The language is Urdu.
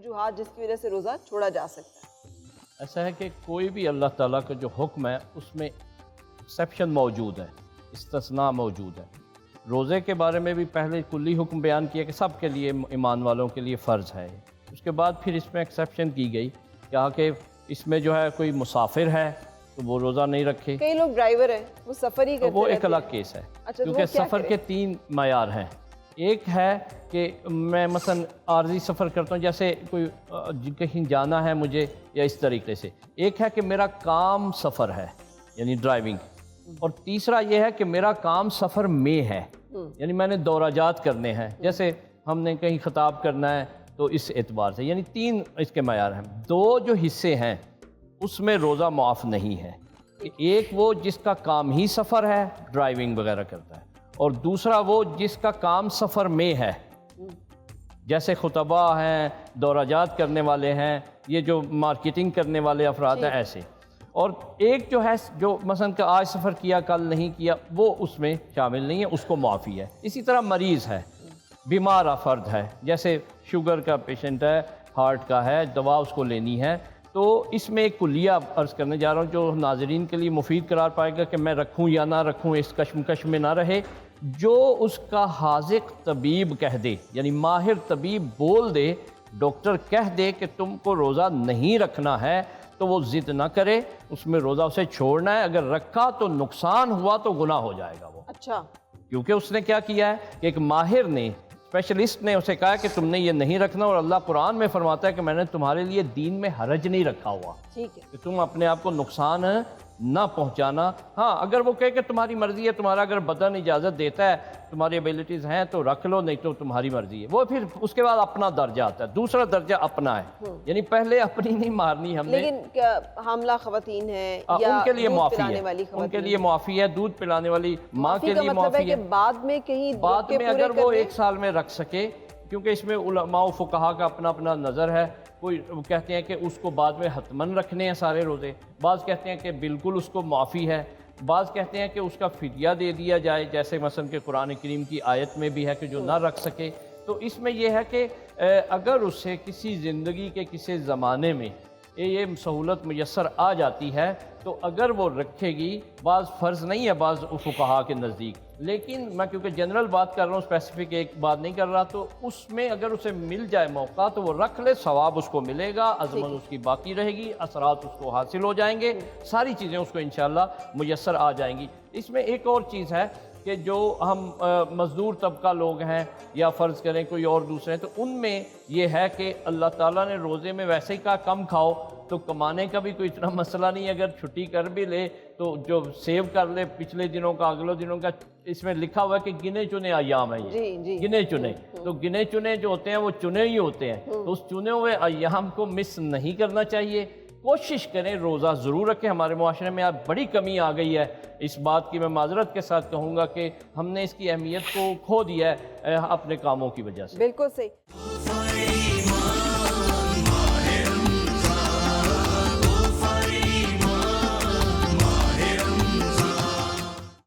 وجوہات جس کی وجہ سے روزہ چھوڑا جا سکتا ہے؟ ایسا ہے کہ کوئی بھی اللہ تعالیٰ کا جو حکم ہے اس میں ایکسیپشن موجود ہے، استثناء موجود ہے۔ روزے کے بارے میں بھی پہلے کلی حکم بیان کیا کہ سب کے لیے، ایمان والوں کے لیے فرض ہے۔ اس کے بعد پھر اس میں ایکسیپشن کی گئی کہ اس میں جو ہے کوئی مسافر ہے تو وہ روزہ نہیں رکھے۔ کئی لوگ ڈرائیور ہیں، وہ سفر ہی کرتے وہ ایک رہتے الگ ہیں۔ کیس ہے، اچھا، تو وہ کیونکہ کیا سفر کرے؟ کے 3 معیار ہیں۔ ایک ہے کہ میں مثلا عارضی سفر کرتا ہوں، جیسے کوئی کہیں جانا ہے مجھے یا اس طریقے سے۔ ایک ہے کہ میرا کام سفر ہے، یعنی ڈرائیونگ۔ اور تیسرا یہ ہے کہ میرا کام سفر میں ہے، یعنی میں نے دورہ جات کرنے ہیں، جیسے ہم نے کہیں خطاب کرنا ہے تو اس اعتبار سے، یعنی 3 اس کے معیار ہیں۔ 2 جو حصے ہیں اس میں روزہ معاف نہیں ہے، کہ ایک وہ جس کا کام ہی سفر ہے، ڈرائیونگ وغیرہ کرتا ہے، اور دوسرا وہ جس کا کام سفر میں ہے، جیسے خطبہ ہیں، دورہ جات کرنے والے ہیں، یہ جو مارکیٹنگ کرنے والے افراد ہیں، ایسے۔ اور ایک جو ہے جو مثلا کہ آج سفر کیا کل نہیں کیا، وہ اس میں شامل نہیں ہے، اس کو معافی ہے۔ اسی طرح مریض ہے، بیمار فرد ہے، جیسے شوگر کا پیشنٹ ہے، ہارٹ کا ہے، دوا اس کو لینی ہے، تو اس میں ایک کلیہ عرض کرنے جا رہا ہوں جو ناظرین کے لیے مفید قرار پائے گا کہ میں رکھوں یا نہ رکھوں، اس کشمکش میں نہ رہے۔ جو اس کا حاذق طبیب کہہ دے، یعنی ماہر طبیب بول دے، ڈاکٹر کہہ دے کہ تم کو روزہ نہیں رکھنا ہے، تو وہ ضد نہ کرے، اس میں روزہ اسے چھوڑنا ہے۔ اگر رکھا تو نقصان ہوا تو گناہ ہو جائے گا وہ، اچھا، کیونکہ اس نے کیا کیا ہے کہ ایک ماہر نے، اسپیشلسٹ نے اسے کہا کہ تم نے یہ نہیں رکھنا، اور اللہ قرآن میں فرماتا ہے کہ میں نے تمہارے لیے دین میں حرج نہیں رکھا ہوا ٹھیک ہے۔ کہ تم اپنے آپ کو نقصان نہ پہنچانا۔ ہاں، اگر وہ کہے کہ تمہاری مرضی ہے، تمہارا اگر بدن اجازت دیتا ہے، تمہاری ایبیلٹیز ہیں تو رکھ لو، نہیں تو تمہاری مرضی ہے، وہ پھر اس کے بعد اپنا درجہ آتا ہے، دوسرا درجہ اپنا ہے، یعنی پہلے اپنی نہیں مارنی ہم نے۔ لیکن کیا حاملہ خواتین ہیں یا ان کے لیے دودھ معافی پلانے والی ہے، ان خواتین؟ کے لیے معافی ہے، دودھ پلانے والی ماں کے لیے مطلب ہے معافی کہ ہے۔ بعد میں کہیں بعد میں اگر وہ 1 سال میں رکھ سکے، کیونکہ اس میں علماء و فقہا کا اپنا اپنا نظر ہے، کوئی کہتے ہیں کہ اس کو بعد میں حتماً رکھنے ہیں سارے روزے، بعض کہتے ہیں کہ بالکل اس کو معافی ہے، بعض کہتے ہیں کہ اس کا فدیہ دے دیا جائے، جیسے مثلا کہ قرآن کریم کی آیت میں بھی ہے کہ جو نہ رکھ سکے۔ تو اس میں یہ ہے کہ اگر اسے کسی زندگی کے کسی زمانے میں یہ سہولت میسر آ جاتی ہے تو اگر وہ رکھے گی، بعض فرض نہیں ہے بعض فقہا کے نزدیک، لیکن میں کیونکہ جنرل بات کر رہا ہوں، اسپیسیفک ایک بات نہیں کر رہا، تو اس میں اگر اسے مل جائے موقع تو وہ رکھ لے، ثواب اس کو ملے گا، عظمت اس کی باقی رہے گی، اثرات اس کو حاصل ہو جائیں گے، ساری چیزیں اس کو انشاءاللہ میسر آ جائیں گی۔ اس میں ایک اور چیز ہے کہ جو ہم مزدور طبقہ لوگ ہیں یا فرض کریں کوئی اور دوسرے ہیں، تو ان میں یہ ہے کہ اللہ تعالیٰ نے روزے میں ویسے ہی کہا کم کھاؤ، تو کمانے کا بھی کوئی اتنا مسئلہ نہیں ہے، اگر چھٹی کر بھی لے تو جو سیو کر لے پچھلے دنوں کا، اگلے دنوں کا، اس میں لکھا ہوا ہے کہ گنے چنے ایام ہیں، یہ گنے چنے، تو گنے چنے جو ہوتے ہیں وہ چنے ہی ہوتے ہیں، تو اس چنے ہوئے ایام کو مس نہیں کرنا چاہیے۔ کوشش کریں روزہ ضرور رکھیں۔ ہمارے معاشرے میں اب بڑی کمی آ گئی ہے اس بات کی، میں معذرت کے ساتھ کہوں گا کہ ہم نے اس کی اہمیت کو کھو دیا ہے اپنے کاموں کی وجہ سے۔ بالکل صحیح۔